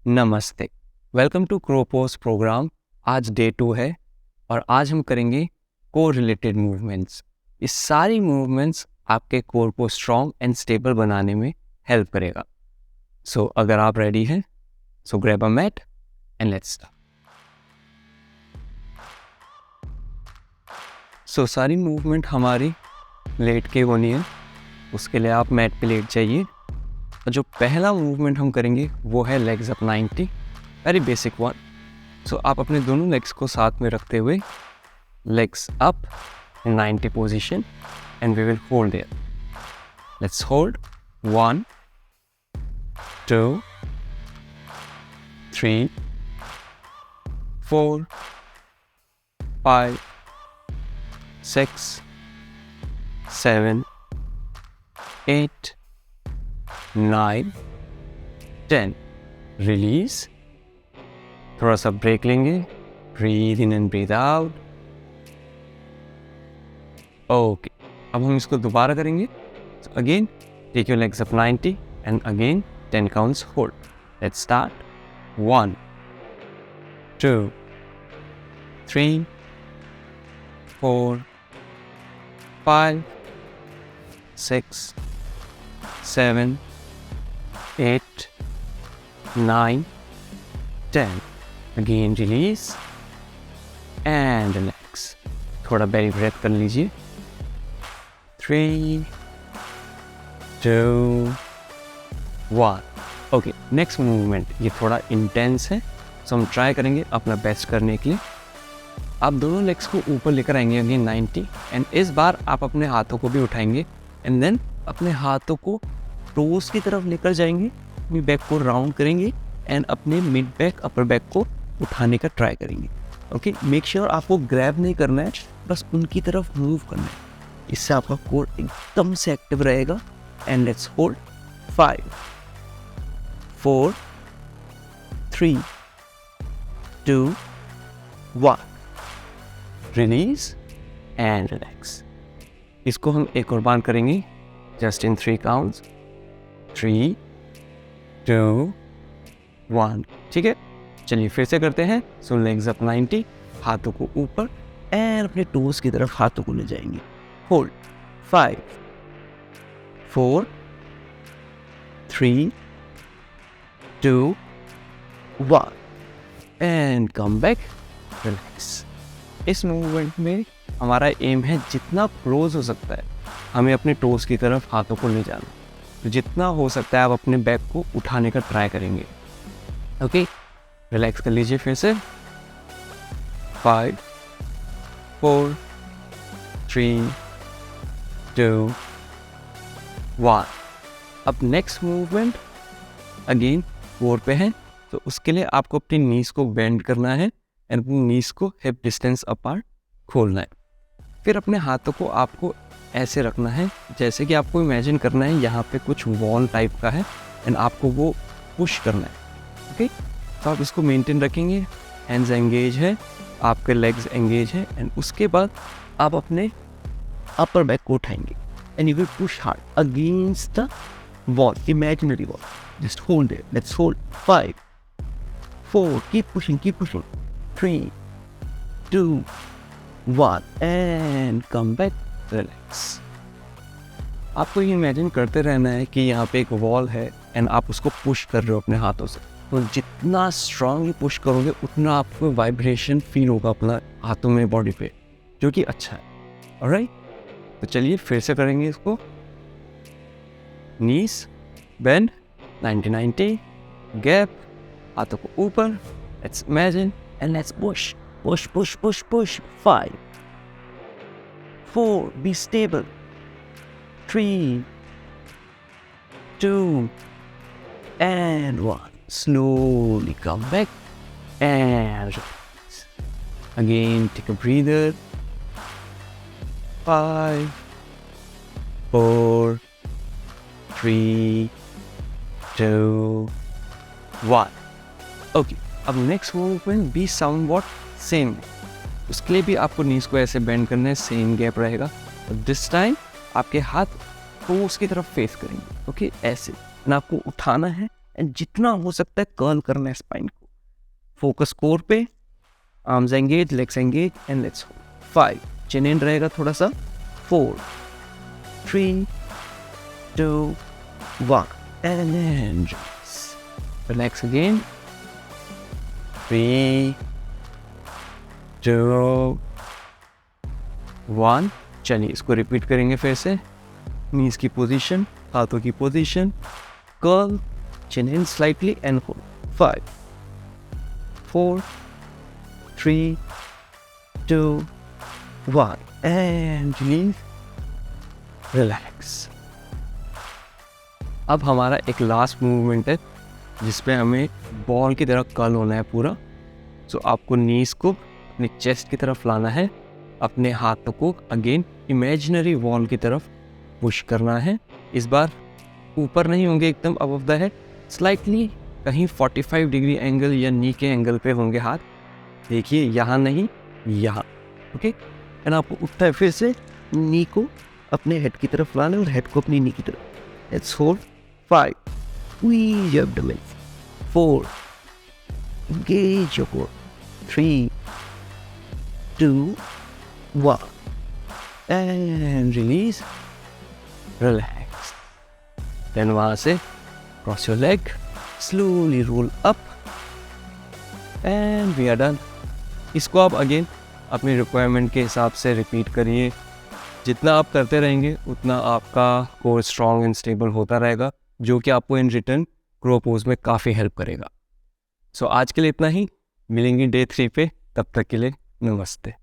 नमस्ते, welcome to क्रोपोस programme. आज day 2 है और आज हम करेंगे कोर रिलेटेड मूवमेंट्स। ये सारी मूवमेंट्स आपके कोर को स्ट्रॉन्ग एंड स्टेबल बनाने में हेल्प करेगा। सो अगर आप रेडी हैं, so grab a mat and let's start. So सारी मूवमेंट हमारी लेट के होनी है, उसके लिए आप मैट पे लेट जाइए। और जो पहला मूवमेंट हम करेंगे वो है legs up 90, very basic one. So आप अपने दोनों लेग्स को साथ में रखते हुए legs up in 90 position and we will hold there. Let's hold 1, 2, 3, 4, 5, 6, 7, 8, 9, 10. Release. थोड़ा सा ब्रेक लेंगे. Breathe in and breathe out. Okay. अब हम इसको दोबारा करेंगे. So again, take your legs up 90 and again 10 counts hold. Let's start. 1, 2, 3, 4, 5, 6, 7, 8, 9, 10. Again release and relax. थोड़ा belly breath कर लीजिए. 3, 2, 1. ओके, नेक्स्ट मूवमेंट ये थोड़ा इंटेंस है, सो हम ट्राई करेंगे अपना बेस्ट करने के लिए। आप दोनों लेग्स को ऊपर लेकर आएंगे अगेन 90 एंड इस बार आप अपने हाथों को भी उठाएंगे एंड देन अपने हाथों को टोस की तरफ लेकर जाएंगे, अपनी बैक को राउंड करेंगे एंड अपने मिड बैक अपर बैक को उठाने का ट्राई करेंगे। ओके, मेक श्योर आपको ग्रैब नहीं करना है, बस उनकी तरफ मूव करना है। इससे आपका कोर एकदम से एक्टिव रहेगा। And let's hold 5, 4, 3, 2, 1. Release and relax. इसको हम एक और बार करेंगे जस्ट इन 3 काउंट्स। 3, 2, 1. ठीक है, चलिए फिर से करते हैं। सो लेग्स अप 90, हाथों को ऊपर एंड अपने टोस की तरफ हाथों को ले जाएंगे। Hold 5, 4, 3, 2, 1 and come back, relax. इस मूवमेंट में हमारा एम है जितना क्लोज हो सकता है हमें अपने टोस की तरफ हाथों को ले जाना। तो जितना हो सकता है आप अपने बैक को उठाने का ट्राई करेंगे। ओके, रिलैक्स कर लीजिए फिर से। 5, 4, 3, 2, 1. अब नेक्स्ट मूवमेंट अगेन कोर पे है, तो उसके लिए आपको अपनी नीज को बेंड करना है एंड अपनी नीज को हिप डिस्टेंस अपार्ट खोलना है। फिर अपने हाथों को आपको ऐसे रखना है जैसे कि आपको इमेजिन करना है यहाँ पे कुछ वॉल टाइप का है एंड आपको वो पुश करना है। ओके, तो आप इसको मेंटेन रखेंगे, हैंड्स एंगेज है, आपके लेग्स एंगेज है एंड उसके बाद आप अपने अपर बैक को उठाएंगे and you will push hard against the wall, imaginary wall. Just hold it, let's hold 5, 4, keep pushing 3, 2, 1 and come back, relax. आपको ये इमेजिन करते रहना है कि यहाँ पे एक वॉल है एंड आप उसको पुश कर रहे हो अपने हाथों से। तो जितना स्ट्रांगली पुश करोगे उतना आपको वाइब्रेशन फील होगा अपना हाथों में, बॉडी पे, जो कि अच्छा है। ऑलराइट, तो चलिए फिर से करेंगे इसको। नीज बेंड 90, गैप, हाथों को ऊपर, let's imagine and let's push 5, 4, be stable, 3, 2 and 1. Slowly come back and relax. Again, take a breather. 5, 4, 3, 2, 1. Okay, अब नेक्स्ट मूवमेंट भी somewhat सेम है। उसके लिए भी आपको नीज को ऐसे बेंड करना है, सेम गैप रहेगा। दिस टाइम आपके हाथ टोस की तरफ फेस करेंगे। ओके, ऐसे आपको उठाना है एंड जितना हो सकता है कर्ल करना है स्पाइन को. फोकस कोर पे, arms engage, legs engage and let's hold. 5, चिन इन रहेगा थोड़ा सा. 4, 3, 2, 1 and then relax again. 3, 2, 1. चलिए इसको रिपीट करेंगे फिर से. नीज की पोजीशन, हाथों की position, curl, chin in slightly and hold. 5, 4, 3, 2, 1 and release. Relax. अब हमारा एक लास्ट मूवमेंट है जिसपे हमें बॉल की तरह कर्ल होना है पूरा. सो आपको नीज को अपने चेस्ट की तरफ लाना है, अपने हाथों को अगेन इमेजिनरी वॉल की तरफ पुश करना है. इस बार ऊपर नहीं होंगे एकदम अबव द हेड, स्लाइटली कहीं 45 डिग्री एंगल या नी के एंगल पे होंगे हाथ. देखिए यहाँ नहीं, यहाँ. ओके, एंड आपको उठता है फिर से नी को अपने हेड की तरफ लाना है और हेड को अपनी नी की तरफ. Let's hold. 5, squeeze your abdomen. 4, engage your core. 3, 2, 1 and release. Relax. Then वहाँ से cross your leg, slowly roll up and we are done. इसको आप अगेन अपनी रिक्वायरमेंट के हिसाब से रिपीट करिए. जितना आप करते रहेंगे उतना आपका कोर स्ट्रॉन्ग एंड स्टेबल होता रहेगा, जो कि आपको इन रिटर्न क्रो पोज में काफ़ी हेल्प करेगा. सो आज के लिए इतना ही. मिलेंगे डे 3 पे. तब तक के लिए नमस्ते.